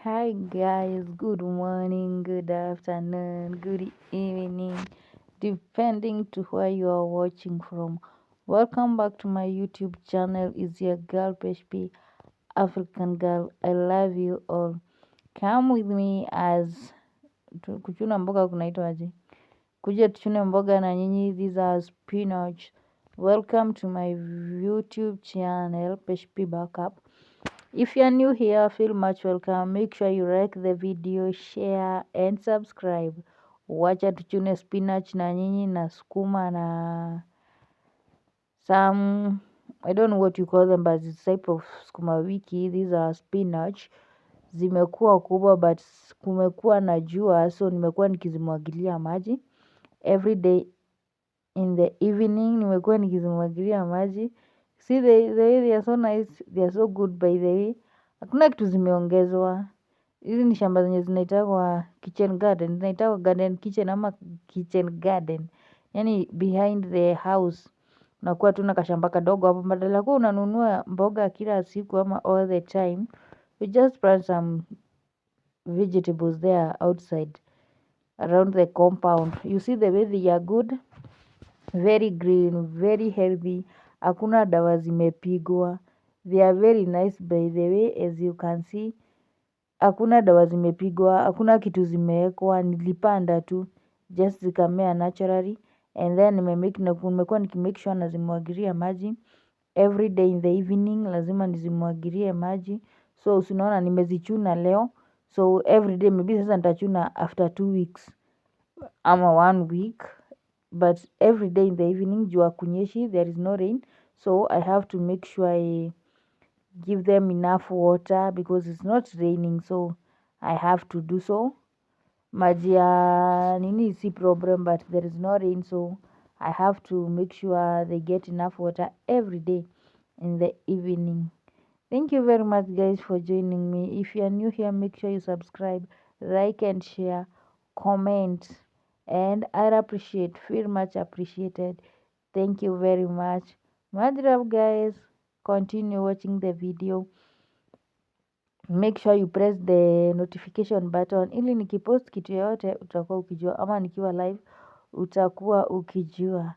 Hi guys, good morning, good afternoon, good evening, depending to where you are watching from. Welcome back to my YouTube channel. Is your girl PHP African girl. I love you all. Come with me as kuchuna mboga kunaitwaje? Kuja tuchune mboga na nyinyi. These are spinach. Welcome to my YouTube channel PHP Backup. If you are new here, feel much welcome. Make sure you like the video, share and subscribe. Wacha tuchune spinach na nyinyi na sukuma na some, I don't know what you call them, but it's type of sukuma wiki. These are spinach. Zimekuwa kubwa but kumekuwa na jua, so nimekuwa nikizimwagilia maji every day in the evening. Nimekuwa nikizimwagilia maji. See the way they are so nice, they are so good by the way. Hakuna kitu zimeongezwa. Hizi ni shamba zenye zinaitwa kitchen garden. Zinaitwa garden kitchen ama kitchen garden. Yani behind the house. Unakuwa tu na kashamba kadogo hapo, badala kuwa unanunua mboga kila siku ama all the time. We just plant some vegetables there outside around the compound. You see the way they are good, very green, very healthy. Hakuna dawa zimepigwa. They are very nice by the way, as you can see. Hakuna dawa zimepigwa, hakuna kitu zimeekwa, nilipanda tu, just zikamea naturally. And then nimekuwa nikimake sure nazimwagilia maji every day in the evening, lazima nizimwagilie maji. So si unaona nimezichuna leo, so every day maybe sasa nitachuna after 2 weeks ama 1 week, but every day in the evening juu hakunyeshi, there is no rain, so I have to make sure I give them enough water because it's not raining, so I have to do so. Maji ya nini si problem, but there is no rain, so I have to make sure they get enough water every day in the evening. Thank you very much guys for joining me. If you are new here, make sure you subscribe, like and share, comment, and I'd appreciate, feel much appreciated. Thank you very much. Much love guys. Continue watching the video. Make sure you press the notification button ili nikipost kitu yoyote utakuwa ukijua, ama nikiwa live utakuwa ukijua.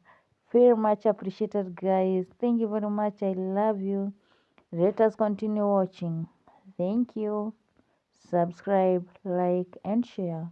Very much appreciated guys. Thank you very much. I love you. Let us continue watching. Thank you. Subscribe, like and share.